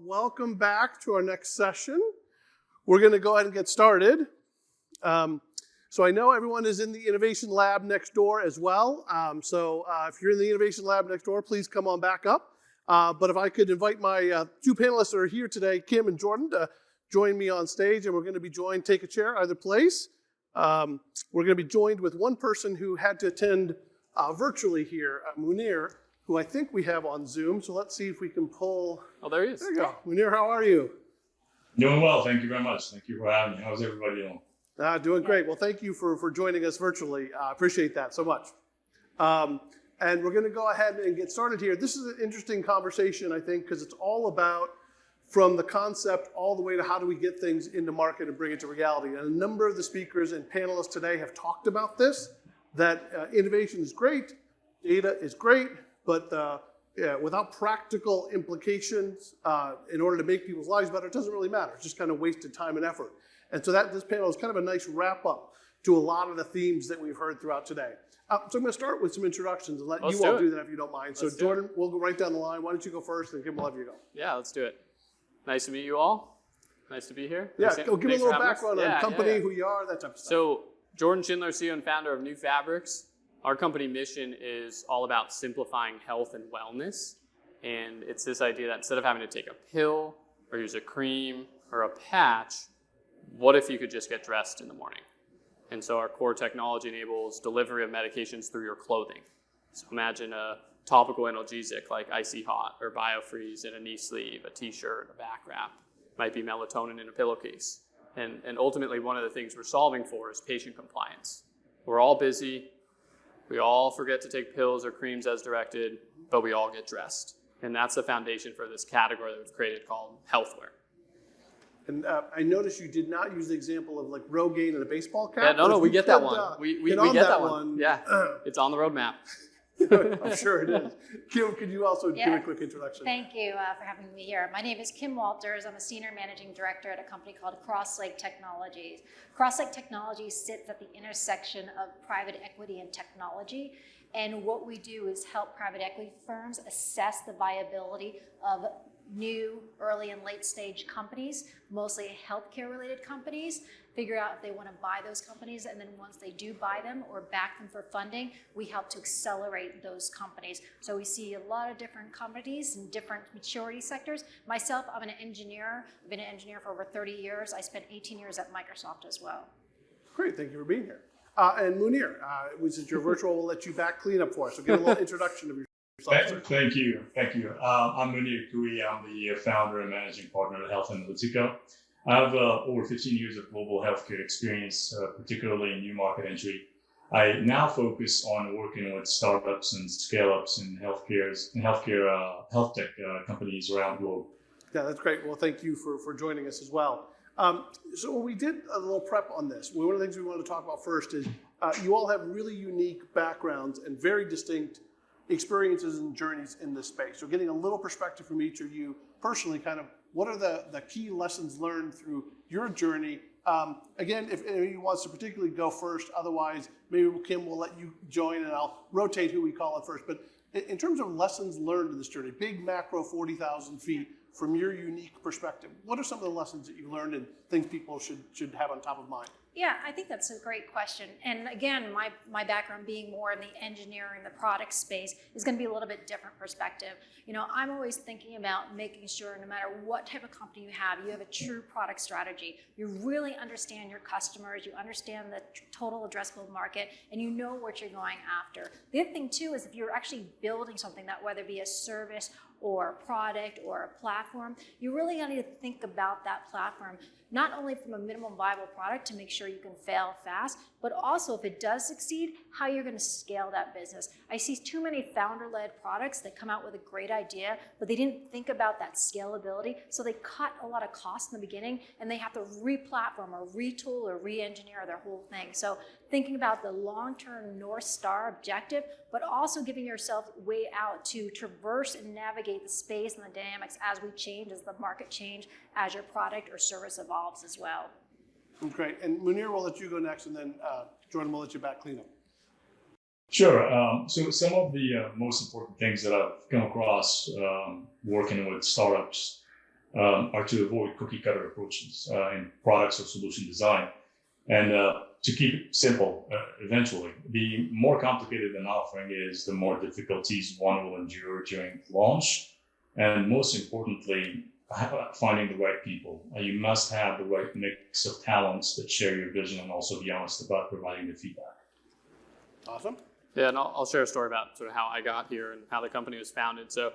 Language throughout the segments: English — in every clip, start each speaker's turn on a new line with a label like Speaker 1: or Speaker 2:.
Speaker 1: welcome back to our next session. We're going to go ahead and get started. So I know everyone is in the Innovation Lab next door as well. If you're in the Innovation Lab next door, please come on back up. But if I could invite my two panelists that are here today, Kim and Jordan, to join me on stage, and we're going to be joined, take a chair, either place. We're going to be joined with one person who had to attend virtually here, Mounir, who I think we have on Zoom. So let's see if we can pull.
Speaker 2: Oh, there he is.
Speaker 1: There you go. Mounir, how are you?
Speaker 3: Doing well. Thank you very much. Thank you for having me. How's everybody doing?
Speaker 1: Doing great. Well, thank you for joining us virtually. Appreciate that so much. And we're going to go ahead and get started here. This is an interesting conversation, I think, because it's all about from the concept all the way to how do we get things into market and bring it to reality. And a number of the speakers and panelists today have talked about this, that innovation is great, data is great, but without practical implications in order to make people's lives better, it doesn't really matter. It's just kind of wasted time and effort. And so this panel is kind of a nice wrap up to a lot of the themes that we've heard throughout today. So I'm going to start with some introductions and let you all do that if you don't mind. So Jordan, we'll go right down the line. Why don't you go first, and Kim will have you go.
Speaker 2: Yeah, let's do it. Nice to meet you all. Nice to be here.
Speaker 1: Yeah, give me a little background on the company, who you are, that type of stuff.
Speaker 2: So Jordan Schindler, CEO and founder of NuFabrx. Our company mission is all about simplifying health and wellness. And it's this idea that instead of having to take a pill or use a cream or a patch, what if you could just get dressed in the morning? And so our core technology enables delivery of medications through your clothing. So imagine a topical analgesic like Icy Hot or BioFreeze in a knee sleeve, a t-shirt, a back wrap. Might be melatonin in a pillowcase. And ultimately, one of the things we're solving for is patient compliance. We're all busy. We all forget to take pills or creams as directed, but we all get dressed. And that's the foundation for this category that we've created called healthwear.
Speaker 1: And I noticed you did not use the example of like Rogaine and a baseball cap.
Speaker 2: Yeah, no, we get that one. We get that one. Yeah, it's on the roadmap.
Speaker 1: I'm sure it is. Kim, could you also do a quick introduction?
Speaker 4: Thank you for having me here. My name is Kim Walters. I'm a senior managing director at a company called Crosslake Technologies. Crosslake Technologies sits at the intersection of private equity and technology. And what we do is help private equity firms assess the viability of new, early, and late-stage companies, mostly healthcare-related companies, figure out if they want to buy those companies, and then once they do buy them or back them for funding, we help to accelerate those companies. So we see a lot of different companies in different maturity sectors. Myself, I'm an engineer. I've been an engineer for over 30 years. I spent 18 years at Microsoft as well.
Speaker 1: Great, thank you for being here. And Mounir, since you're virtual, we'll let you back clean up for us. So get a little introduction of yourself.
Speaker 3: Thank you. I'm Mounir Khouy. I'm the founder and managing partner at Health Analytika. I have over 15 years of global healthcare experience, particularly in new market entry. I now focus on working with startups and scale-ups in health tech companies around the globe.
Speaker 1: Yeah, that's great. Well, thank you for joining us as well. So when we did a little prep on this, one of the things we wanted to talk about first is you all have really unique backgrounds and very distinct experiences and journeys in this space. So getting a little perspective from each of you personally, kind of what are the key lessons learned through your journey? Again, if anybody wants to particularly go first, otherwise maybe Kim will let you join and I'll rotate who we call it first. But in terms of lessons learned in this journey, big macro 40,000 feet, from your unique perspective, what are some of the lessons that you learned and things people should have on top of mind?
Speaker 4: Yeah, I think that's a great question. And again, my background being more in the engineering, the product space is going to be a little bit different perspective. You know, I'm always thinking about making sure no matter what type of company you have a true product strategy. You really understand your customers, you understand the total addressable market, and you know what you're going after. The other thing too is if you're actually building something that whether it be a service or a product or a platform, you really need to think about that platform, not only from a minimum viable product to make sure you can fail fast, but also if it does succeed, how you're going to scale that business. I see too many founder-led products that come out with a great idea, but they didn't think about that scalability, so they cut a lot of costs in the beginning, and they have to re-platform or retool or re-engineer their whole thing. So thinking about the long-term North Star objective, but also giving yourself way out to traverse and navigate the space and the dynamics as we change, as the market change, as your product or service evolves as well.
Speaker 1: Great. And Mounir, we'll let you go next, and then Jordan will let you back clean up.
Speaker 3: Sure. So some of the most important things that I've come across working with startups are to avoid cookie cutter approaches in products or solution design. And to keep it simple, eventually, the more complicated an offering is, the more difficulties one will endure during launch. And most importantly, finding the right people. You must have the right mix of talents that share your vision and also be honest about providing the feedback.
Speaker 1: Awesome.
Speaker 2: Yeah, and I'll share a story about sort of how I got here and how the company was founded. So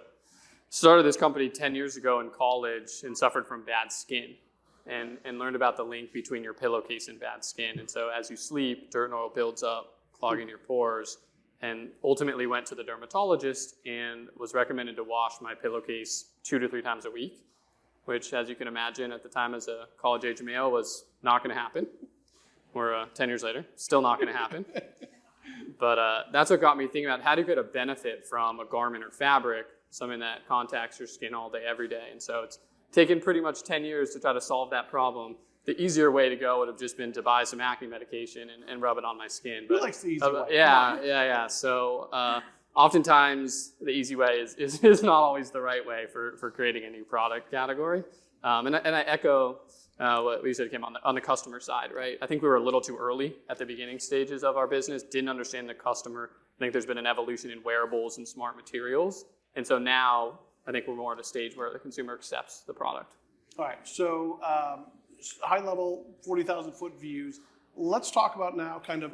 Speaker 2: started this company 10 years ago in college and suffered from bad skin and learned about the link between your pillowcase and bad skin. And so as you sleep, dirt and oil builds up, clogging your pores, and ultimately went to the dermatologist and was recommended to wash my pillowcase 2 to 3 times a week, which, as you can imagine, at the time as a college-age male was not going to happen. We're 10 years later, still not going to happen. But that's what got me thinking about how to get a benefit from a garment or fabric, something that contacts your skin all day, every day. And so it's taken pretty much 10 years to try to solve that problem. The easier way to go would have just been to buy some acne medication and rub it on my skin.
Speaker 1: Who likes the easy way?
Speaker 2: Yeah. So oftentimes the easy way is not always the right way for creating a new product category. And I echo what we said came on the customer side, right? I think we were a little too early at the beginning stages of our business, didn't understand the customer. I think there's been an evolution in wearables and smart materials. And so now I think we're more at a stage where the consumer accepts the product.
Speaker 1: All right, so high level, 40,000 foot views. Let's talk about now kind of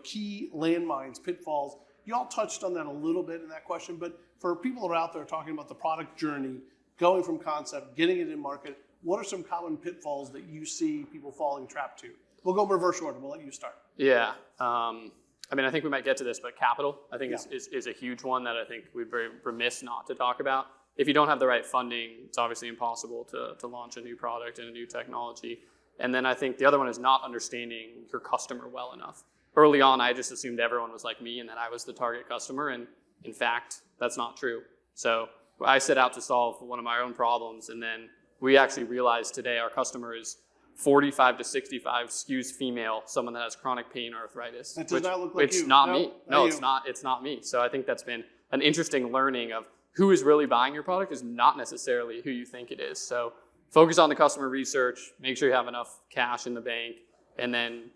Speaker 1: key landmines, pitfalls. You all touched on that a little bit in that question, but for people that are out there talking about the product journey, going from concept, getting it in market, what are some common pitfalls that you see people falling trapped to? We'll go reverse order. We'll let you start.
Speaker 2: Yeah. I think we might get to this, but capital, I think, is a huge one that I think we're very remiss not to talk about. If you don't have the right funding, it's obviously impossible to launch a new product and a new technology. And then I think the other one is not understanding your customer well enough. Early on, I just assumed everyone was like me and that I was the target customer. And in fact, that's not true. So I set out to solve one of my own problems. And then we actually realized today our customer is 45 to 65 skews female, someone that has chronic pain or arthritis.
Speaker 1: That does not look like you.
Speaker 2: It's not me. No,
Speaker 1: you.
Speaker 2: It's not me. So I think that's been an interesting learning of who is really buying your product is not necessarily who you think it is. So focus on the customer research, make sure you have enough cash in the bank, and then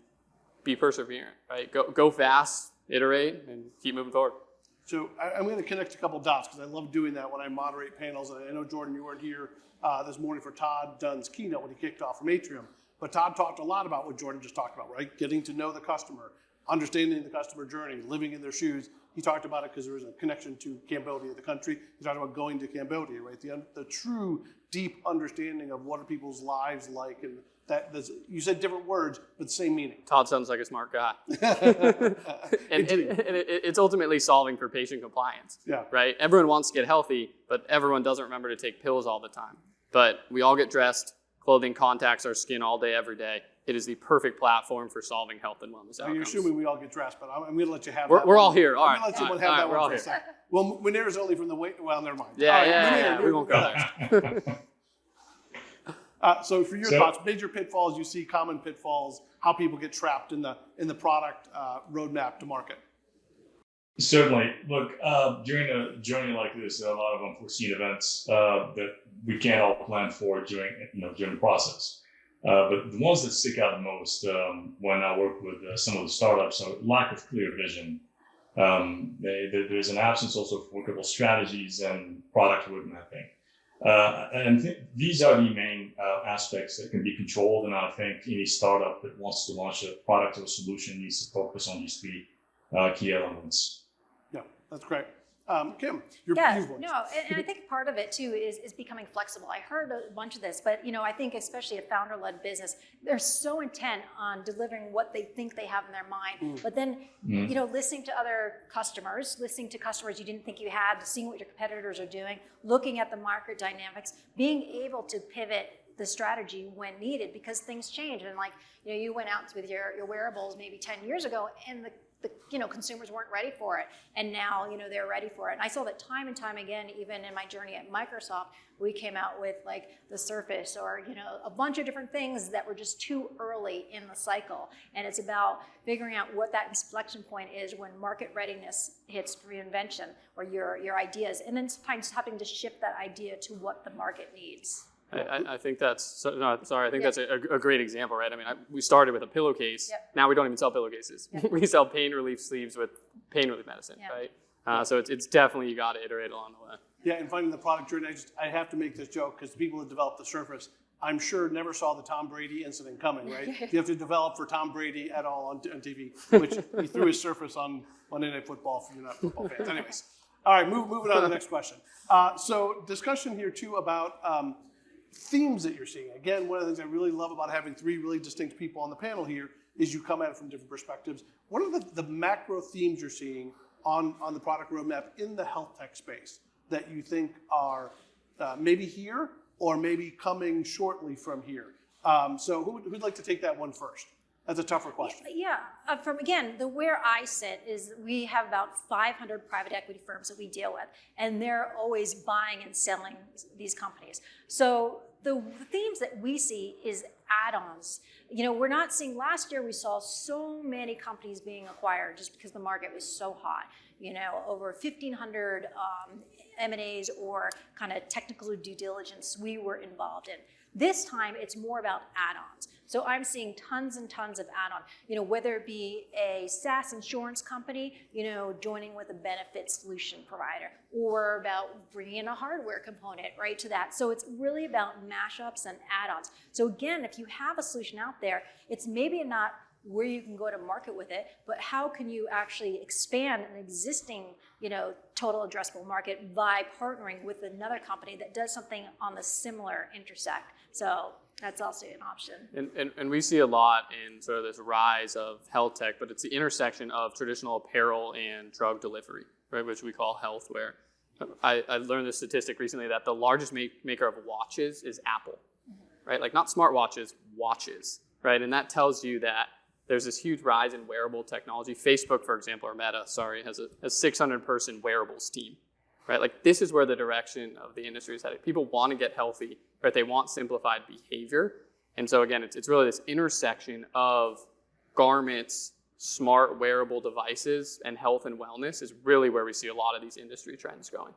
Speaker 2: be perseverant, right? Go fast, iterate, and keep moving forward.
Speaker 1: So I'm going to connect a couple dots because I love doing that when I moderate panels. And I know, Jordan, you weren't here this morning for Todd Dunn's keynote when he kicked off from Atrium. But Todd talked a lot about what Jordan just talked about, right? Getting to know the customer, understanding the customer journey, living in their shoes. He talked about it because there was a connection to Cambodia, the country. He talked about going to Cambodia, right? The true deep understanding of what are people's lives like, and you said different words, but the same meaning.
Speaker 2: Todd sounds like a smart guy. and it's ultimately solving for patient compliance, right? Everyone wants to get healthy, but everyone doesn't remember to take pills all the time. But we all get dressed, clothing contacts our skin all day, every day. It is the perfect platform for solving health and wellness outcomes.
Speaker 1: You're assuming we all get dressed, but I'm going to let you have
Speaker 2: that. We're all here. All
Speaker 1: right. I'm going to let you have that one for a second. Well, Mounir's only from the way. Well, never mind.
Speaker 2: Yeah. We won't go there.
Speaker 1: So for your thoughts, major pitfalls you see, common pitfalls, how people get trapped in the product roadmap to market.
Speaker 3: Certainly. Look, during a journey like this, there are a lot of unforeseen events that we can't all plan for during the process. But the ones that stick out the most when I work with some of the startups are lack of clear vision. There's an absence also of workable strategies and product road mapping. These are the main aspects that can be controlled, and I think any startup that wants to launch a product or a solution needs to focus on these 3 key elements.
Speaker 1: Yeah, that's great. Kim, your
Speaker 4: and I think part of it too is becoming flexible. I heard a bunch of this, but I think especially a founder-led business, they're so intent on delivering what they think they have in their mind. But then, listening to other customers, listening to customers you didn't think you had, seeing what your competitors are doing, looking at the market dynamics, being able to pivot the strategy when needed because things change. And you went out with your wearables maybe 10 years ago, and the consumers weren't ready for it, and now they're ready for it. And I saw that time and time again, even in my journey at Microsoft, we came out with the Surface or a bunch of different things that were just too early in the cycle. And it's about figuring out what that inflection point is when market readiness hits reinvention or your ideas, and then sometimes having to shift that idea to what the market needs.
Speaker 2: I think that's I think that's a great example, right? I mean, we started with a pillowcase.
Speaker 4: Yep.
Speaker 2: Now we don't even sell pillowcases.
Speaker 4: Yep.
Speaker 2: We sell pain relief sleeves with pain relief medicine,
Speaker 4: Yep.
Speaker 2: right? So it's definitely, you got to iterate along the way.
Speaker 1: Yeah, and finding the product journey, I have to make this joke because the people that developed the Surface, I'm sure never saw the Tom Brady incident coming, right? You have to develop for Tom Brady at all on TV, which he threw his Surface on Monday Night Football for you not football fans. Anyways, all right, moving on to the next question. So discussion here too about themes that you're seeing. Again, one of the things I really love about having three really distinct people on the panel here is you come at it from different perspectives. What are the macro themes you're seeing on the product roadmap in the health tech space that you think are maybe here or maybe coming shortly from here? So who'd like to take that one first? That's a tougher question.
Speaker 4: Yeah, where I sit is we have about 500 private equity firms that we deal with, and they're always buying and selling these companies. So the themes that we see is add-ons. We're not seeing, last year we saw so many companies being acquired just because the market was so hot. Over 1,500 M&As or kind of technical due diligence we were involved in. This time it's more about add-ons. So I'm seeing tons and tons of add-on, whether it be a SaaS insurance company, joining with a benefit solution provider, or about bringing in a hardware component, right, to that. So it's really about mashups and add-ons. So again, if you have a solution out there, it's maybe not where you can go to market with it, but how can you actually expand an existing, total addressable market by partnering with another company that does something on the similar intersect. So that's also an option.
Speaker 2: And we see a lot in sort of this rise of health tech, but it's the intersection of traditional apparel and drug delivery, right, which we call healthware. I learned this statistic recently that the largest maker of watches is Apple, right? Like not smartwatches, watches, right? And that tells you that there's this huge rise in wearable technology. Facebook, for example, or Meta, has a 600-person wearables team, right? Like this is where the direction of the industry is headed. People want to get healthy, right? They want simplified behavior. And so again, it's really this intersection of garments, smart wearable devices, and health and wellness is really where we see a lot of these industry trends going.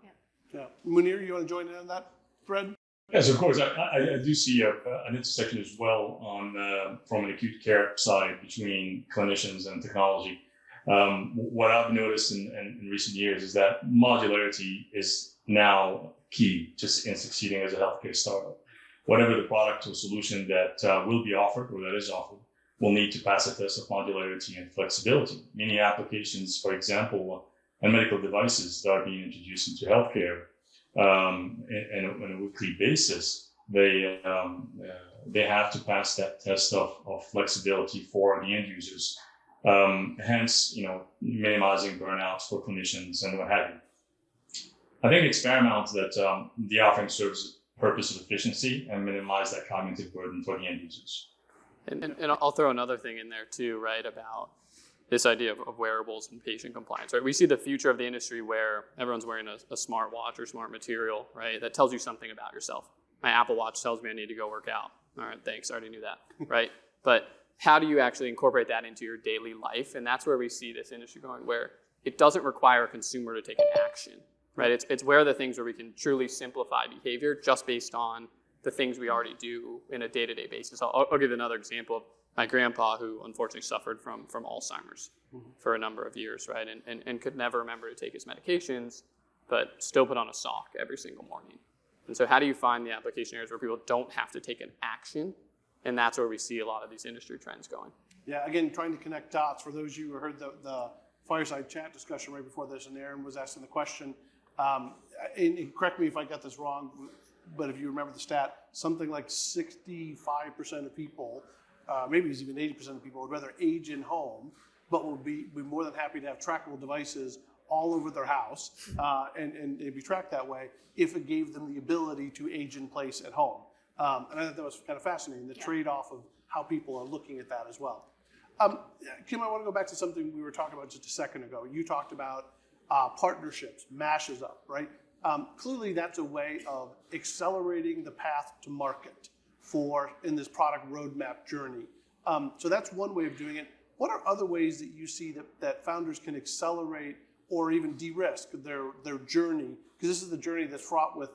Speaker 1: Yeah. Mounir, you want to join in on that thread?
Speaker 3: Yes, of course. I do see an intersection as well on from an acute care side between clinicians and technology. What I've noticed in recent years is that modularity is now key just in succeeding as a healthcare startup. Whatever the product or solution that will be offered or that is offered will need to pass a test of modularity and flexibility. Many applications, for example, and medical devices that are being introduced into healthcare on a weekly basis, they have to pass that test of flexibility for the end users. Hence, minimizing burnouts for clinicians and what have you. I think it's paramount that the offering serves the purpose of efficiency and minimize that cognitive burden for the end users.
Speaker 2: And I'll throw another thing in there too, right, about this idea of wearables and patient compliance, right? We see the future of the industry where everyone's wearing a smart watch or smart material, right, that tells you something about yourself. My Apple Watch tells me I need to go work out. All right, thanks, I already knew that, right? But how do you actually incorporate that into your daily life? And that's where we see this industry going, where it doesn't require a consumer to take an action, right? It's where the things where we can truly simplify behavior just based on the things we already do in a day-to-day basis. I'll give another example of my grandpa, who unfortunately suffered from Alzheimer's for a number of years, right? And could never remember to take his medications, but still put on a sock every single morning. And so how do you find the application areas where people don't have to take an action? And that's where we see a lot of these industry trends going.
Speaker 1: Yeah, again, trying to connect dots. For those of you who heard the fireside chat discussion right before this, and Aaron was asking the question, and correct me if I got this wrong, but if you remember the stat, something like 65% of people, maybe it's even 80% of people, would rather age in home, but would be more than happy to have trackable devices all over their house and be tracked that way if it gave them the ability to age in place at home. And I thought that was kind of fascinating, the trade-off of how people are looking at that as well. Kim, I want to go back to something we were talking about just a second ago. You talked about partnerships, mashes up, right? Clearly, that's a way of accelerating the path to market in this product roadmap journey. So that's one way of doing it. What are other ways that you see that founders can accelerate or even de-risk their journey? Because this is the journey that's fraught with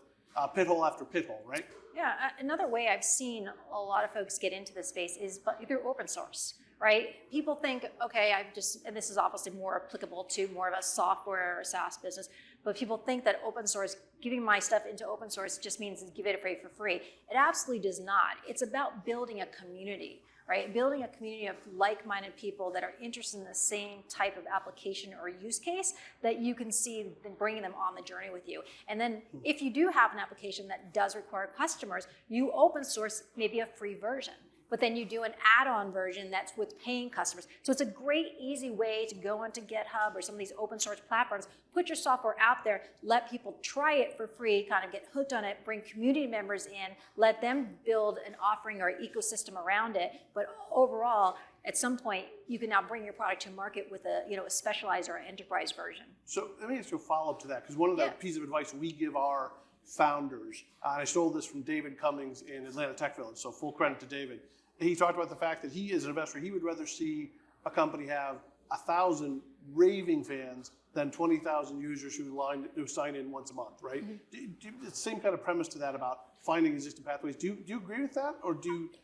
Speaker 1: pit hole after pit hole, right?
Speaker 4: Yeah, another way I've seen a lot of folks get into this space is through open source, right? People think, okay, and this is obviously more applicable to more of a software or SaaS business, but people think that open source, giving my stuff into open source just means give it away for free. It absolutely does not. It's about building a community, right? Building a community of like-minded people that are interested in the same type of application or use case that you can see then bringing them on the journey with you. And then if you do have an application that does require customers, you open source maybe a free version, but then you do an add-on version that's with paying customers. So it's a great, easy way to go into GitHub or some of these open source platforms, put your software out there, let people try it for free, kind of get hooked on it, bring community members in, let them build an offering or ecosystem around it. But overall, at some point, you can now bring your product to market with a specialized or enterprise version.
Speaker 1: So let me ask you a follow-up to that, because one of the pieces of advice we give our founders, and I stole this from David Cummings in Atlanta Tech Village, so full credit to David. He talked about the fact that he, as an investor, he would rather see a company have 1,000 raving fans than 20,000 users who sign in once a month, right? Mm-hmm. The same kind of premise to that about finding existing pathways. Do you agree with that, or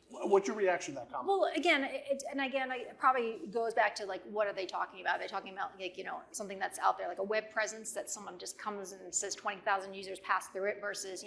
Speaker 1: what's your reaction to that comment?
Speaker 4: Well, again, it probably goes back to what are they talking about? Are they talking about something that's out there, like a web presence that someone just comes and says 20,000 users pass through it versus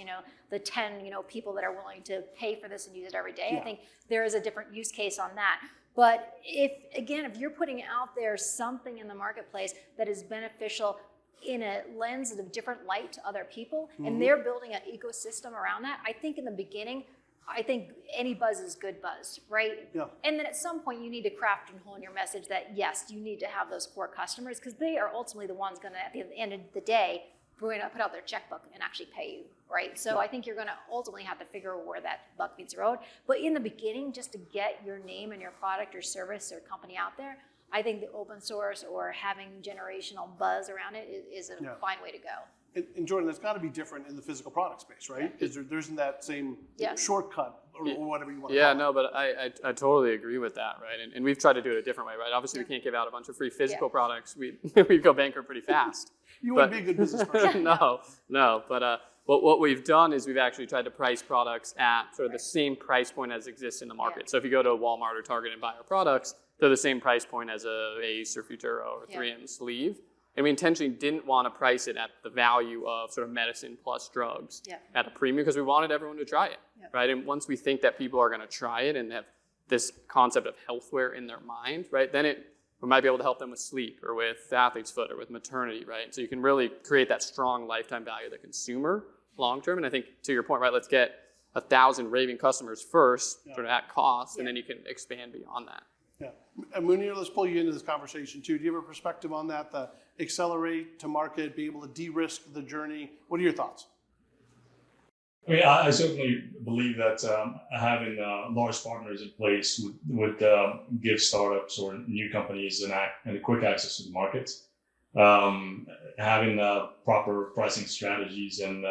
Speaker 4: the 10 people that are willing to pay for this and use it every day. Yeah. I think there is a different use case on that. But if you're putting out there something in the marketplace that is beneficial in a lens of different light to other people, mm-hmm. and they're building an ecosystem around that, I think in the beginning, I think any buzz is good buzz, right? Yeah. And then at some point you need to craft and hone your message that yes, you need to have those core customers because they are ultimately the ones going to, at the end of the day, going to put out their checkbook and actually pay you, right? So I think you're going to ultimately have to figure out where that buck meets the road. But in the beginning, just to get your name and your product or service or company out there, I think the open source or having generational buzz around it is a fine way to go.
Speaker 1: And Jordan, that's got to be different in the physical product space, right? Because there isn't that same shortcut or whatever you want to call it.
Speaker 2: No, but I totally agree with that, right? And we've tried to do it a different way, right? Obviously, we can't give out a bunch of free physical products. We'd go bankrupt pretty fast.
Speaker 1: You wouldn't be a good business person.
Speaker 2: No. But what we've done is we've actually tried to price products at sort of the same price point as exists in the market. Yeah. So if you go to Walmart or Target and buy our products, they're the same price point as a Ace or Futuro or 3M sleeve. And we intentionally didn't want to price it at the value of sort of medicine plus drugs at a premium because we wanted everyone to try it, right? And once we think that people are going to try it and have this concept of healthware in their mind, right, then we might be able to help them with sleep or with athlete's foot or with maternity, right? So you can really create that strong lifetime value of the consumer long term. And I think to your point, right, let's get 1,000 raving customers first, sort of at cost, and then you can expand beyond that.
Speaker 1: Yeah. And Mounir, let's pull you into this conversation too. Do you have a perspective on that? The accelerate to market, be able to de-risk the journey. What are your thoughts?
Speaker 3: I mean, I certainly believe that having large partners in place would give startups or new companies a quick access to the market. Having proper pricing strategies and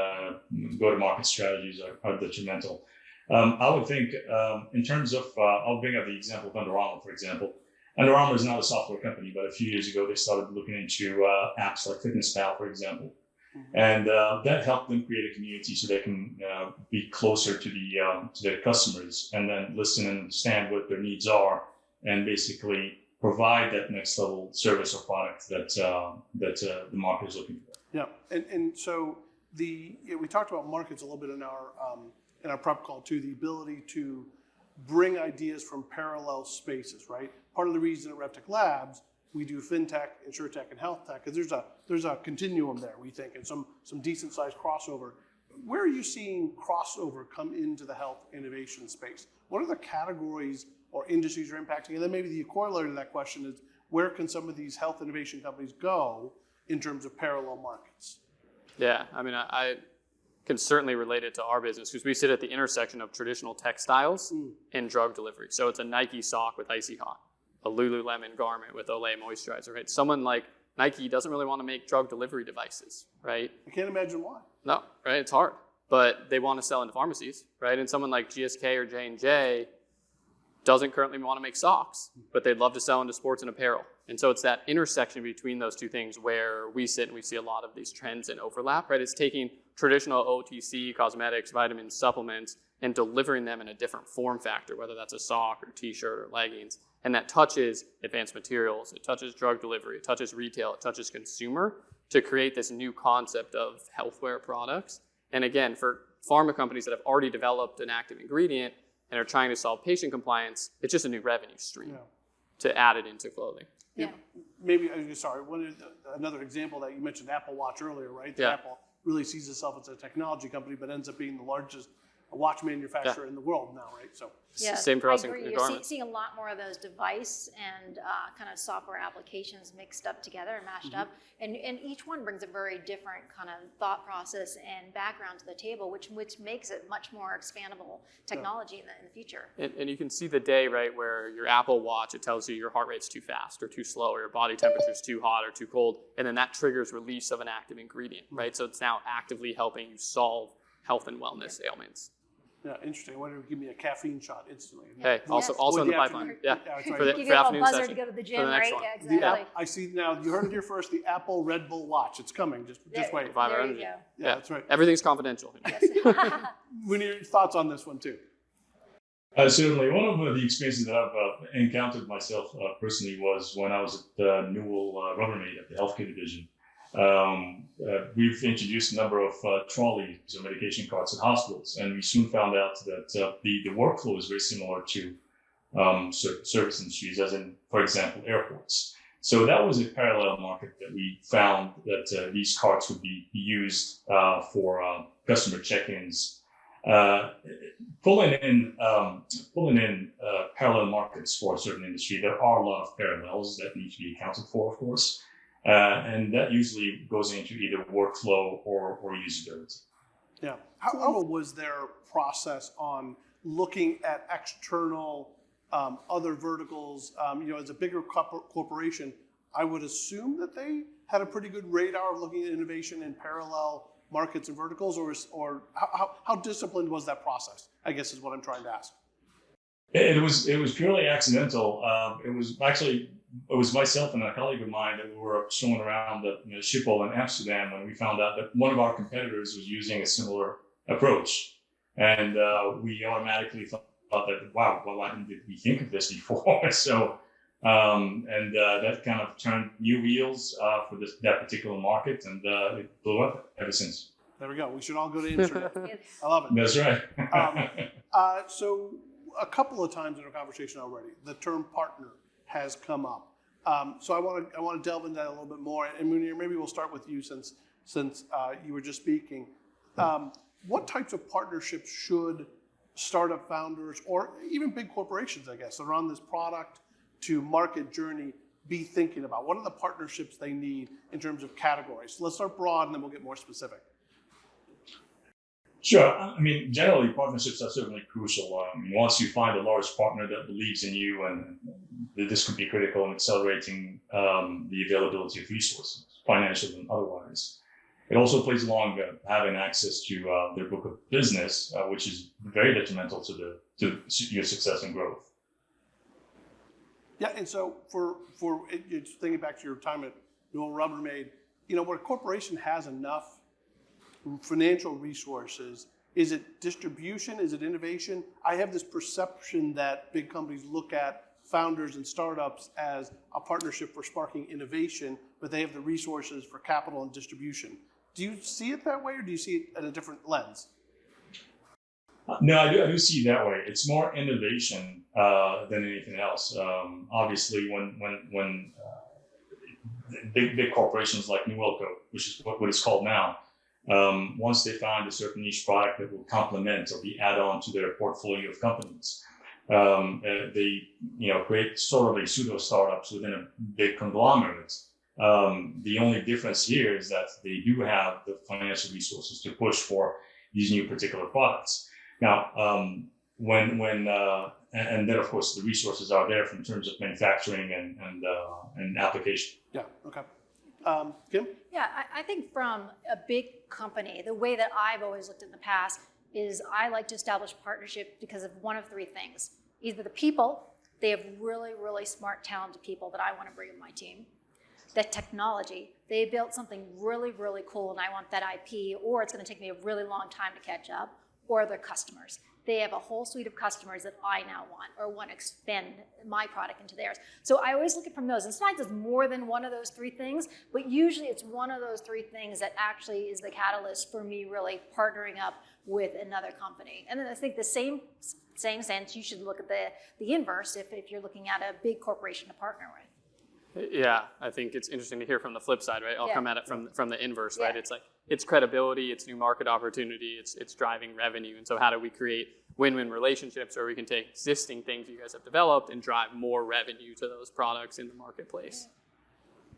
Speaker 3: go-to-market strategies are detrimental. I would think in terms of, I'll bring up the example of Under Armour, for example. Under Armour is not a software company, but a few years ago, they started looking into apps like FitnessPal, for example. Mm-hmm. And that helped them create a community so they can be closer to their customers and then listen and understand what their needs are and basically provide that next level service or product that the market is looking for.
Speaker 1: Yeah, and so we talked about markets a little bit in our prep call too, the ability to bring ideas from parallel spaces, right? Part of the reason at RevTech Labs we do fintech, insurtech, and health tech because there's a continuum there, we think, and some decent sized crossover. Where are you seeing crossover come into the health innovation space? What are the categories or industries you're impacting? And then maybe the corollary to that question is where can some of these health innovation companies go in terms of parallel markets? Yeah,
Speaker 2: I mean, I can certainly relate it to our business because we sit at the intersection of traditional textiles and drug delivery. So it's a Nike sock with Icy Hot, a Lululemon garment with Olay moisturizer, right? Someone like Nike doesn't really want to make drug delivery devices, right? I can't imagine why. No, right? It's hard, but they want to sell into pharmacies, right? And someone like GSK or J&J doesn't currently want to make socks, but they'd love to sell into sports and apparel. And so it's that intersection between those two things where we sit and we see a lot of these trends and overlap, right? It's taking traditional OTC, cosmetics, vitamins, supplements, and delivering them in a different form factor, whether that's a sock or t-shirt or leggings. And that touches advanced materials, it touches drug delivery, it touches retail, it touches consumer, to create this new concept of healthware products. And again, for pharma companies that have already developed an active ingredient and are trying to solve patient compliance, it's just a new revenue stream to add it into clothing.
Speaker 4: Yeah.
Speaker 1: Maybe, sorry, another example that you mentioned Apple Watch earlier, right? Apple really sees itself as a technology company, but ends up being the largest watch manufacturer in the world now, right? So
Speaker 2: same for us in
Speaker 4: You're
Speaker 2: garments.
Speaker 4: seeing a lot more of those device and kind of software applications mixed up together and mashed up, and each one brings a very different kind of thought process and background to the table, which makes it much more expandable technology in the future.
Speaker 2: And you can see the day, right, where your Apple Watch, it tells you your heart rate's too fast or too slow, or your body temperature's too hot or too cold, and then that triggers release of an active ingredient, right? So it's now actively helping you solve health and wellness ailments.
Speaker 1: Yeah, interesting. Why don't you give me a caffeine shot instantly?
Speaker 2: Hey, also in the pipeline. Yeah,
Speaker 1: that's
Speaker 2: for
Speaker 1: right.
Speaker 2: the
Speaker 4: Give you a little
Speaker 2: afternoon
Speaker 4: buzzer
Speaker 2: session.
Speaker 4: to go to the
Speaker 2: For
Speaker 4: gym,
Speaker 2: the next
Speaker 4: right?
Speaker 2: one.
Speaker 4: Yeah, exactly.
Speaker 1: I see now. You heard it here first. The Apple Red Bull watch. It's coming. Just wait.
Speaker 2: Revive our
Speaker 4: There you
Speaker 2: energy.
Speaker 4: go.
Speaker 1: Yeah, that's right.
Speaker 2: Everything's confidential.
Speaker 1: Mounir, thoughts on this one too?
Speaker 3: Certainly, one of the experiences that I've encountered myself personally was when I was at Newell Rubbermaid at the healthcare division. We've introduced a number of trolleys or medication carts at hospitals, and we soon found out that the workflow is very similar to service industries, as in, for example, airports. So that was a parallel market that we found that these carts would be used for customer check-ins. Pulling in parallel markets for a certain industry, there are a lot of parallels that need to be accounted for, of course. And that usually goes into either workflow or usability.
Speaker 1: Yeah. How was their process on looking at external other verticals? As a bigger corporation, I would assume that they had a pretty good radar of looking at innovation in parallel markets and verticals, or how disciplined was that process, I guess is what I'm trying to ask.
Speaker 3: It was purely accidental. It was myself and a colleague of mine that we were strolling around the Schiphol in Amsterdam when we found out that one of our competitors was using a similar approach. And we automatically thought that, wow, well, why didn't we think of this before? So, that kind of turned new wheels for that particular market, and it blew up ever since.
Speaker 1: There we go. We should all go to Amsterdam. I love it.
Speaker 3: That's right.
Speaker 1: So a couple of times in our conversation already, the term partner has come up. So I want to delve into that a little bit more. And Mounir, maybe we'll start with you since you were just speaking. What types of partnerships should startup founders or even big corporations, I guess, that are on this product to market journey be thinking about? What are the partnerships they need in terms of categories? So let's start broad and then we'll get more specific.
Speaker 3: Sure. I mean, generally, partnerships are certainly crucial. Once you find a large partner that believes in you, and this could be critical in accelerating the availability of resources, financial and otherwise. It also plays along having access to their book of business, which is very detrimental to your success and growth.
Speaker 1: Yeah, and so for thinking back to your time at Newell Rubbermaid, where a corporation has enough financial resources, is it distribution? Is it innovation? I have this perception that big companies look at founders and startups as a partnership for sparking innovation, but they have the resources for capital and distribution. Do you see it that way, or do you see it at a different lens?
Speaker 3: No, I do see it that way. It's more innovation than anything else. Obviously, when big corporations like Newell, which is what it's called now, once they find a certain niche product that will complement or be add-on to their portfolio of companies, they create sort of a pseudo startups within a big conglomerate. The only difference here is that they do have the financial resources to push for these new particular products. Now, and then of course the resources are there in terms of manufacturing and application.
Speaker 1: Yeah. Okay. Kim?
Speaker 4: Yeah, I think from a big company, the way that I've always looked in the past is I like to establish partnership because of one of three things. Either the people, they have really, really smart, talented people that I want to bring in my team. The technology, they built something really, really cool and I want that IP, or it's going to take me a really long time to catch up, or their customers. they have a whole suite of customers that I now want or want to expand my product into theirs. So I always look at from those. And sometimes it's more than one of those three things, but usually it's one of those three things that actually is the catalyst for me really partnering up with another company. And then I think the same sense, you should look at the inverse if you're looking at a big corporation to partner with.
Speaker 2: Yeah, I think it's interesting to hear from the flip side, right? I'll come at it from the inverse, right?
Speaker 4: Yeah.
Speaker 2: It's like, it's credibility, it's new market opportunity, it's driving revenue. And so how do we create win-win relationships where we can take existing things you guys have developed and drive more revenue to those products in the marketplace?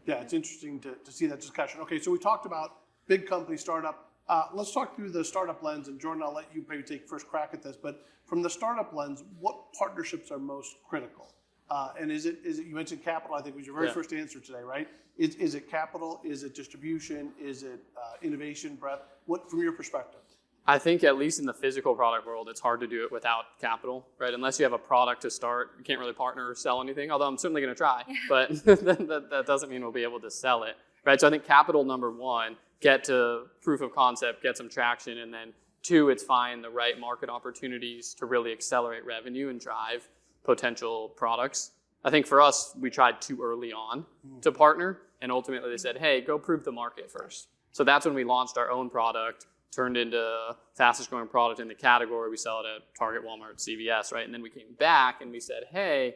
Speaker 1: Yeah, it's interesting to see that discussion. Okay, so we talked about big company, startup. Let's talk through the startup lens, and Jordan, I'll let you maybe take first crack at this, but from the startup lens, what partnerships are most critical? And is it you mentioned capital, I think was your very first answer today, right? Is it capital? Is it distribution? Is it innovation, breadth? What, from your perspective?
Speaker 2: I think at least in the physical product world, it's hard to do it without capital, right? Unless you have a product to start, you can't really partner or sell anything, although I'm certainly going to try, but that doesn't mean we'll be able to sell it, right? So I think capital, number one, get to proof of concept, get some traction, and then two, it's find the right market opportunities to really accelerate revenue and drive potential products. I think for us, we tried too early on to partner, and ultimately they said, hey, go prove the market first. So that's when we launched our own product, turned into fastest growing product in the category. We sell it at Target, Walmart, CVS, right? And then we came back and we said, hey,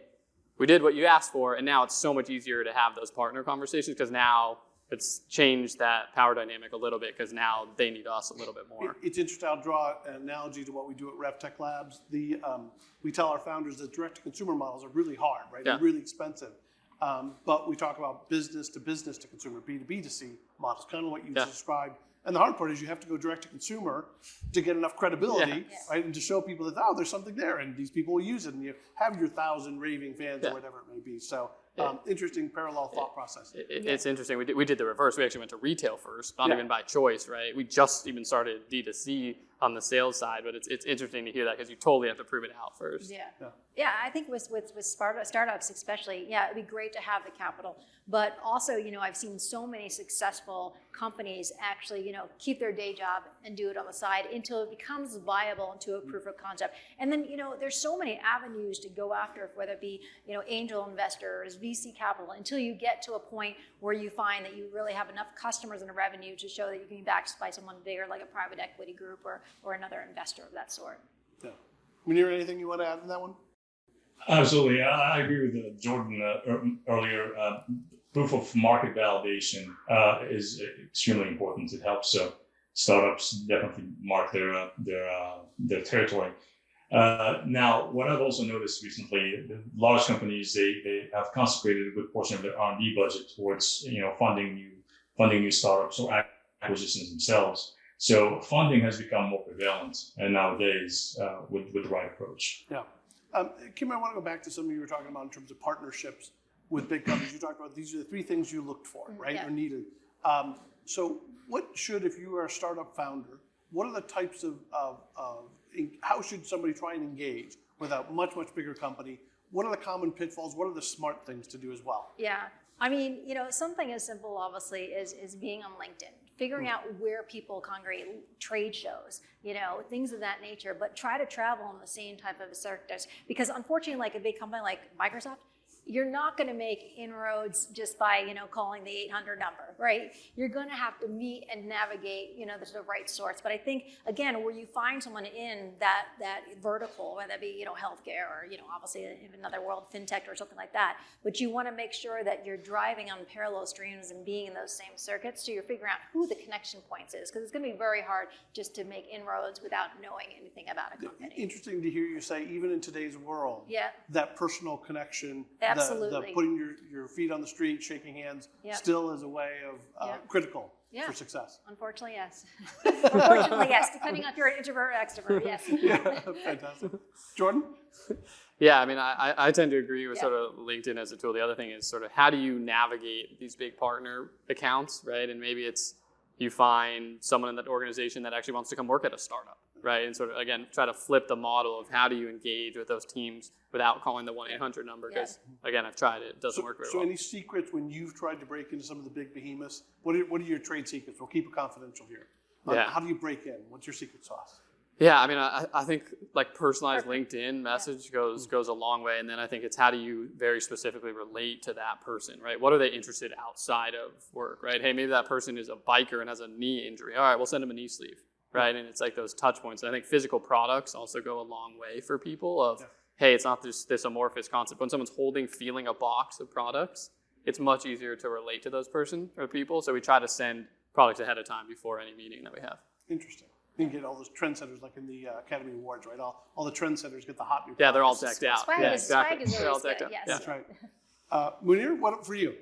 Speaker 2: we did what you asked for, and now it's so much easier to have those partner conversations because now it's changed that power dynamic a little bit because now they need us a little bit more.
Speaker 1: It's interesting. I'll draw an analogy to what we do at RevTech Labs. We tell our founders that direct-to-consumer models are really hard, right?
Speaker 2: Yeah.
Speaker 1: They're really expensive. But we talk about business to consumer, B2B to C models, kind of what you just described. And the hard part is you have to go direct to consumer to get enough credibility, right? And to show people that, there's something there and these people will use it and you have your 1,000 raving fans or whatever it may be. So interesting parallel thought process.
Speaker 2: It's interesting. We did the reverse. We actually went to retail first, not even by choice, right? We just even started D2C on the sales side, but it's interesting to hear that because you totally have to prove it out first.
Speaker 4: Yeah, I think with startups especially, it'd be great to have the capital. But also, I've seen so many successful companies actually, keep their day job and do it on the side until it becomes viable into a proof of concept. And then, there's so many avenues to go after, whether it be, angel investors, VC capital, until you get to a point where you find that you really have enough customers and revenue to show that you can be backed by someone bigger like a private equity group or another investor of that sort.
Speaker 1: Yeah. Mounir, anything you want to add to that one?
Speaker 3: Absolutely. I agree with Jordan earlier. Proof of market validation is extremely important. It helps startups definitely mark their territory. Now, what I've also noticed recently, the large companies, they have consecrated a good portion of their R&D budget towards funding new startups or acquisitions themselves. So funding has become more prevalent nowadays with the right approach.
Speaker 1: Yeah. Kim, I want to go back to something you were talking about in terms of partnerships with big companies. You talked about these are the three things you looked for, right, or needed. So what should, if you are a startup founder, what are the types of how should somebody try and engage with a much, much bigger company? What are the common pitfalls? What are the smart things to do as well?
Speaker 4: Yeah. I mean, something as simple, obviously, is being on LinkedIn, figuring out where people congregate, trade shows, things of that nature, but try to travel in the same type of circuits. Because unfortunately, like a big company like Microsoft, you're not going to make inroads just by, calling the 800 number, right? You're going to have to meet and navigate, the right sorts. But I think, again, where you find someone in that vertical, whether that be, healthcare or, obviously in another world, fintech or something like that, but you want to make sure that you're driving on parallel streams and being in those same circuits, so you're figuring out who the connection points is, because it's going to be very hard just to make inroads without knowing anything about a company.
Speaker 1: Interesting to hear you say, even in today's world, that personal connection,
Speaker 4: absolutely,
Speaker 1: the putting your feet on the street, shaking hands, still is a way of critical for success.
Speaker 4: Unfortunately, yes. Unfortunately, yes. Depending on if you're an introvert or extrovert, yes.
Speaker 1: Fantastic. Jordan?
Speaker 2: Yeah, I mean, I tend to agree with sort of LinkedIn as a tool. The other thing is sort of how do you navigate these big partner accounts, right? And maybe it's you find someone in that organization that actually wants to come work at a startup, right? And sort of, again, try to flip the model of how do you engage with those teams without calling the 1-800 number, because, again, I've tried it. It doesn't work very well.
Speaker 1: So any secrets when you've tried to break into some of the big behemoths? What are your trade secrets? We'll keep it confidential here. How do you break in? What's your secret sauce?
Speaker 2: Yeah, I mean, I think like personalized LinkedIn message goes a long way, and then I think it's how do you very specifically relate to that person, right? What are they interested outside of work, right? Hey, maybe that person is a biker and has a knee injury. All right, we'll send them a knee sleeve, right? And it's like those touch points. I think physical products also go a long way for people of, hey, it's not just this amorphous concept. When someone's feeling a box of products, it's much easier to relate to those people. So we try to send products ahead of time before any meeting that we have.
Speaker 1: Interesting. You can get all those trendsetters like in the Academy Awards, right? All the trendsetters get the hot new products.
Speaker 2: Yeah, they're all decked out.
Speaker 4: Swag,
Speaker 2: Yeah,
Speaker 4: swag is
Speaker 2: They're all
Speaker 4: always
Speaker 2: decked
Speaker 4: good,
Speaker 2: out.
Speaker 4: yes.
Speaker 2: Yeah.
Speaker 1: That's right. Mounir, what for you?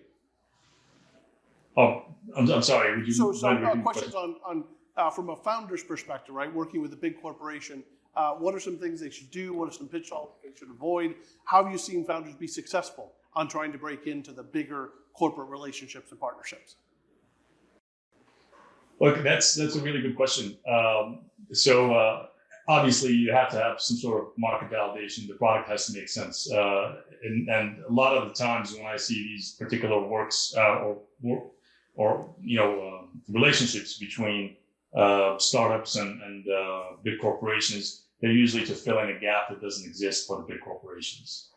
Speaker 3: Oh, I'm sorry. Would you
Speaker 1: So
Speaker 3: mind repeating the
Speaker 1: questions
Speaker 3: question?
Speaker 1: on from a founder's perspective, right? Working with a big corporation, what are some things they should do? What are some pitfalls they should avoid? How have you seen founders be successful on trying to break into the bigger corporate relationships and partnerships?
Speaker 3: Look, that's a really good question. Obviously, you have to have some sort of market validation. The product has to make sense. And a lot of the times when I see these particular works relationships between startups and big corporations, they're usually to fill in a gap that doesn't exist for the big corporations.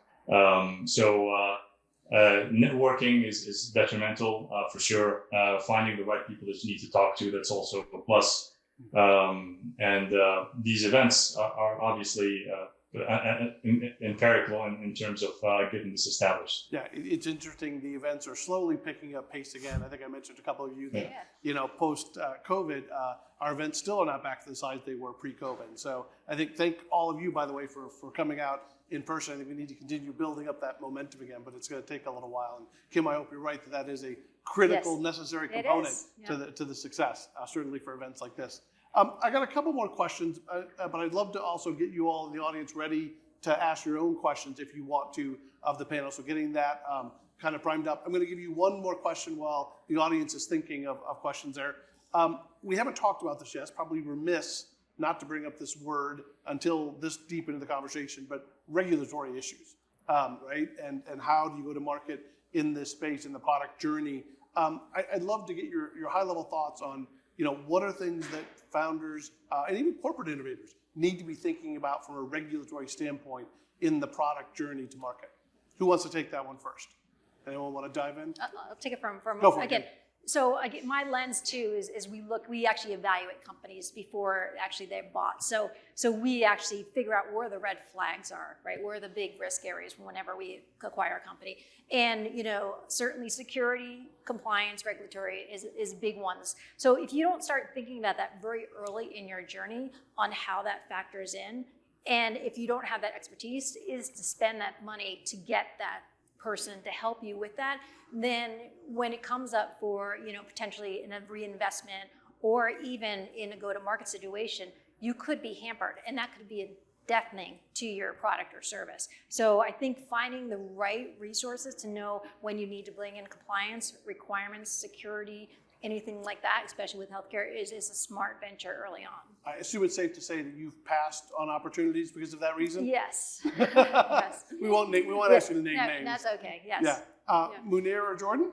Speaker 3: Networking is detrimental for sure. Finding the right people that you need to talk to, that's also a plus. These events are obviously empirical in terms of getting this established.
Speaker 1: Yeah, it's interesting. The events are slowly picking up pace again. I think I mentioned to a couple of you that, post COVID, our events still are not back to the size they were pre-COVID. So I think thank all of you, by the way, for coming out in person. I think we need to continue building up that momentum again, but it's going to take a little while. And Kim, I hope you're right that is a critical, necessary component to the success, certainly for events like this. I got a couple more questions, but I'd love to also get you all in the audience ready to ask your own questions if you want to of the panel. So getting that kind of primed up. I'm going to give you one more question while the audience is thinking of questions there. We haven't talked about this yet. It's probably remiss not to bring up this word until this deep into the conversation, but regulatory issues, right? And how do you go to market in this space, in the product journey? I'd love to get your high-level thoughts on, what are things that founders and even corporate innovators need to be thinking about from a regulatory standpoint in the product journey to market? Who wants to take that one first? Anyone want to dive in?
Speaker 4: I'll take it from
Speaker 1: Go for it,
Speaker 4: again.
Speaker 1: Kim.
Speaker 4: So again, my lens too is we actually evaluate companies before actually they're bought. So we actually figure out where the red flags are, right? Where are the big risk areas whenever we acquire a company. And certainly security, compliance, regulatory is big ones. So if you don't start thinking about that very early in your journey on how that factors in, and if you don't have that expertise, is to spend that money to get that person to help you with that, then when it comes up for potentially in a reinvestment or even in a go-to-market situation, you could be hampered, and that could be deafening to your product or service. So I think finding the right resources to know when you need to bring in compliance requirements, security, anything like that, especially with healthcare, is a smart venture early on.
Speaker 1: I assume it's safe to say that you've passed on opportunities because of that reason?
Speaker 4: Yes. Yes.
Speaker 1: We won't ask you to name names.
Speaker 4: That's okay, yes.
Speaker 1: Yeah. Mounir or Jordan?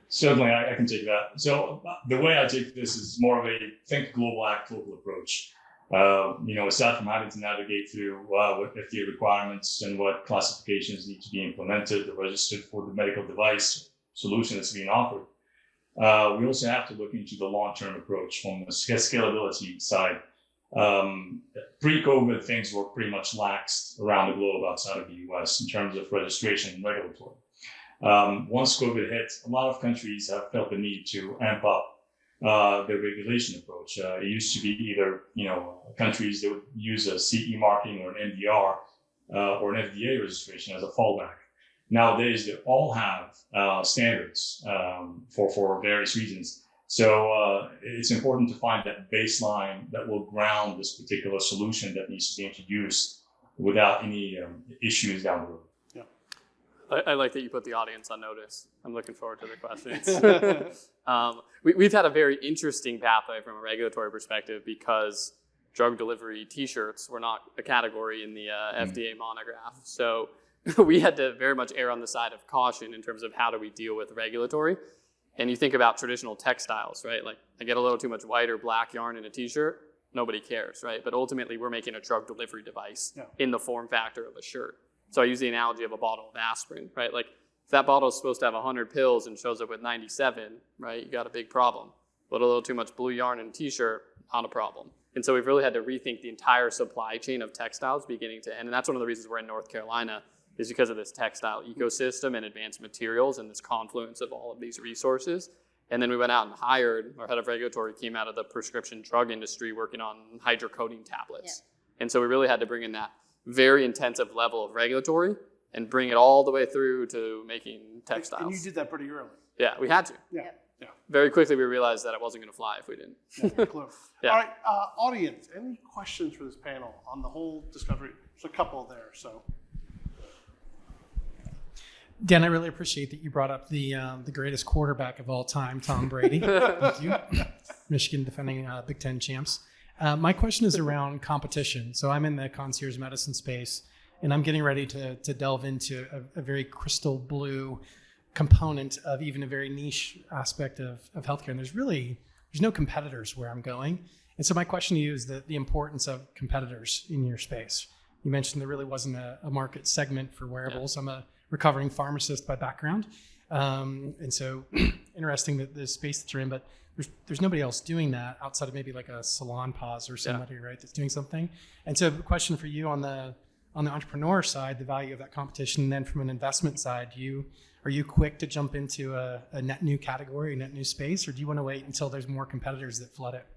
Speaker 3: Certainly, I can take that. So the way I take this is more of a think global, act local approach. Aside from having to navigate through what FDA requirements and what classifications need to be implemented or registered for the medical device solution that's being offered, we also have to look into the long-term approach from the scalability side. Pre-COVID, things were pretty much laxed around the globe outside of the US in terms of registration and regulatory. Once COVID hit, a lot of countries have felt the need to amp up their regulation approach. It used to be either, countries that would use a CE marking or an MDR or an FDA registration as a fallback. Nowadays, they all have standards for various reasons. So it's important to find that baseline that will ground this particular solution that needs to be introduced without any issues down the road.
Speaker 2: I like that you put the audience on notice. I'm looking forward to the questions. We've had a very interesting pathway from a regulatory perspective because drug delivery T-shirts were not a category in the FDA monograph. So we had to very much err on the side of caution in terms of how do we deal with regulatory. And you think about traditional textiles, right? Like I get a little too much white or black yarn in a T-shirt, nobody cares, right? But ultimately, we're making a drug delivery device
Speaker 1: Yeah.
Speaker 2: in the form factor of a shirt. So I use the analogy of a bottle of aspirin, right? Like if that bottle is supposed to have 100 pills and shows up with 97, right? You got a big problem. But a little too much blue yarn in a t-shirt, not a problem. And so we've really had to rethink the entire supply chain of textiles beginning to end. And that's one of the reasons we're in North Carolina, is because of this textile ecosystem and advanced materials and this confluence of all of these resources. And then we went out and hired, our head of regulatory came out of the prescription drug industry working on hydrocodone tablets. Yeah. And so we really had to bring in that very intensive level of regulatory and bring it all the way through to making textiles.
Speaker 1: And you did that pretty early.
Speaker 2: Yeah, we had to.
Speaker 1: Yeah.
Speaker 4: Yep.
Speaker 1: Yeah.
Speaker 2: Very quickly we realized that it wasn't going to fly if we didn't.
Speaker 1: Yeah, clear.
Speaker 2: Yeah.
Speaker 1: All right, audience, any questions for this panel on the whole discovery? There's a couple there, so.
Speaker 5: Dan, I really appreciate that you brought up the greatest quarterback of all time, Tom Brady. Thank you. Michigan defending Big Ten champs. My question is around competition. So I'm in the concierge medicine space, and I'm getting ready to delve into a very crystal blue component of even a very niche aspect of healthcare. And there's no competitors where I'm going. And so my question to you is the importance of competitors in your space. You mentioned there really wasn't a market segment for wearables. Yeah. I'm a recovering pharmacist by background. And so interesting that the space that you're in, but there's nobody else doing that outside of maybe like a salon pause or somebody, yeah, right, that's doing something. And so the question for you on the entrepreneur side, the value of that competition, and then from an investment side, are you quick to jump into a net new category, a net new space, or do you want to wait until there's more competitors that flood it?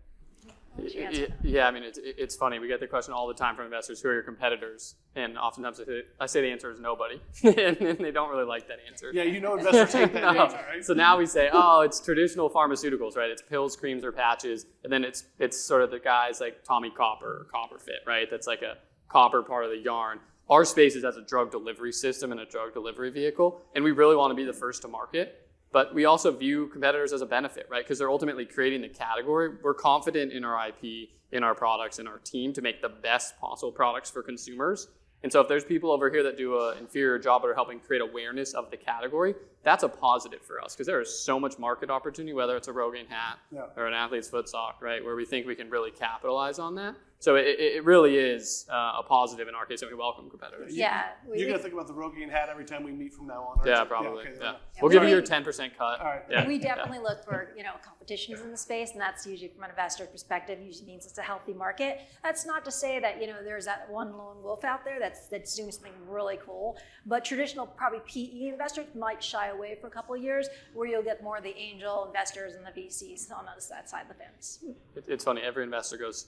Speaker 2: Yeah, I mean, it's funny. We get the question all the time from investors, who are your competitors? And oftentimes I say the answer is nobody. and they don't really like that answer.
Speaker 1: Yeah, investors hate that answer, right?
Speaker 2: So now we say, oh, it's traditional pharmaceuticals, right? It's pills, creams, or patches. And then it's sort of the guys like Tommy Copper or Copper Fit, right? That's like a copper part of the yarn. Our space is as a drug delivery system and a drug delivery vehicle. And we really want to be the first to market. But we also view competitors as a benefit, right? Because they're ultimately creating the category. We're confident in our IP, in our products, in our team to make the best possible products for consumers. And so if there's people over here that do an inferior job that are helping create awareness of the category, that's a positive for us because there is so much market opportunity, whether it's a Rogaine hat or an athlete's foot sock, right? Where we think we can really capitalize on that. So it really is a positive in our case, and we welcome competitors.
Speaker 4: Yeah.
Speaker 1: You're going to think about the Rogaine hat every time we meet from now on, right?
Speaker 2: Yeah, probably.
Speaker 1: Okay,
Speaker 2: yeah. We'll give you your 10% cut.
Speaker 1: All right.
Speaker 2: Yeah.
Speaker 4: We definitely look for, competitions in the space, and that's usually from an investor perspective, usually means it's a healthy market. That's not to say that, there's that one lone wolf out there that's doing something really cool, but traditional probably PE investors might shy away for a couple of years, where you'll get more of the angel investors and the VCs on that side of the fence.
Speaker 2: It's funny, every investor goes,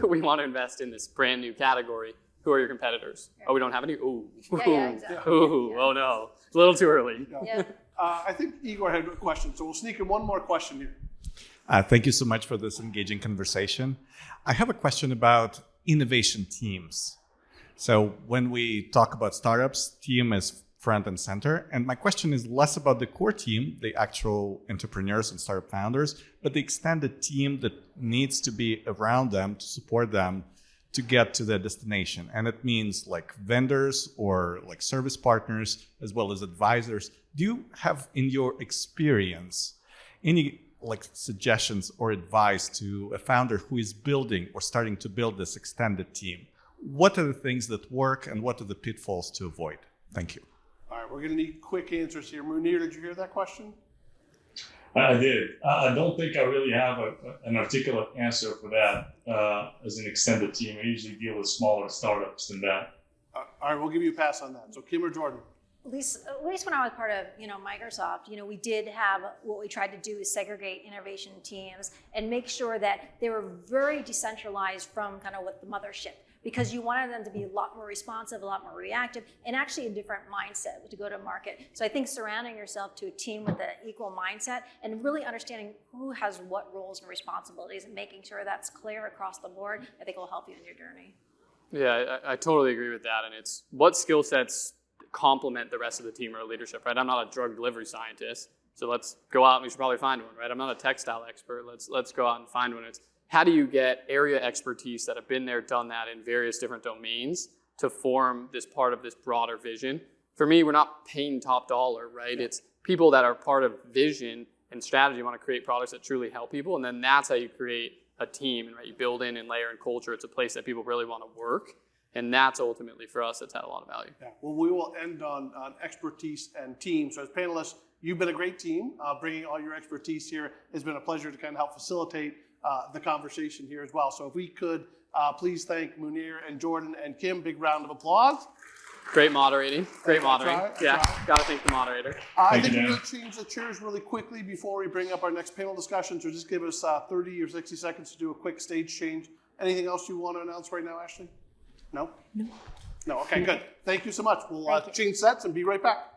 Speaker 2: we want to invest in this brand new category. Who are your competitors? Yeah. Oh, we don't have any? Ooh.
Speaker 4: Yeah, exactly.
Speaker 2: Ooh. Yeah. Oh no. It's a little too early.
Speaker 4: Yeah.
Speaker 1: I think Igor had a question, so we'll sneak in one more question here.
Speaker 6: Thank you so much for this engaging conversation. I have a question about innovation teams. So when we talk about startups, team is front and center. And my question is less about the core team, the actual entrepreneurs and startup founders, but the extended team that needs to be around them to support them to get to their destination. And it means like vendors or like service partners, as well as advisors. Do you have in your experience any like suggestions or advice to a founder who is building or starting to build this extended team? What are the things that work and what are the pitfalls to avoid? Thank you.
Speaker 1: All right, we're going to need quick answers here. Mounir, did you hear that question?
Speaker 3: I did. I don't think I really have an articulate answer for that as an extended team. I usually deal with smaller startups than that.
Speaker 1: All right, we'll give you a pass on that. So Kim or Jordan?
Speaker 4: At least when I was part of Microsoft, we did have what we tried to do is segregate innovation teams and make sure that they were very decentralized from kind of what the mothership, because you wanted them to be a lot more responsive, a lot more reactive, and actually a different mindset to go to market. So I think surrounding yourself to a team with an equal mindset and really understanding who has what roles and responsibilities and making sure that's clear across the board, I think will help you in your journey.
Speaker 2: Yeah, I totally agree with that. And it's what skill sets complement the rest of the team or leadership, right? I'm not a drug delivery scientist, so let's go out and we should probably find one, right? I'm not a textile expert. Let's go out and find one. It's how do you get area expertise that have been there, done that in various different domains to form this part of this broader vision? For me, we're not paying top dollar, right? Yeah. It's people that are part of vision and strategy want to create products that truly help people, and then that's how you create a team, and right, you build in and layer in culture. It's a place that people really want to work, and that's ultimately for us. It's had a lot of value.
Speaker 1: Yeah. Well, we will end on expertise and team. So as panelists, you've been a great team, bringing all your expertise here. It's been a pleasure to kind of help facilitate the conversation here as well. So if we could please thank Mounir and Jordan and Kim. Big round of applause.
Speaker 2: Great moderating. Great moderating.
Speaker 1: Try.
Speaker 2: Got to thank the moderator.
Speaker 1: I
Speaker 3: Thank
Speaker 1: think
Speaker 3: you,
Speaker 1: we're
Speaker 3: Dan.
Speaker 1: going to change the chairs really quickly before we bring up our next panel discussion. So just give us 30 or 60 seconds to do a quick stage change. Anything else you want to announce right now, Ashley? No? No. Okay, good. Thank you so much. We'll change sets and be right back.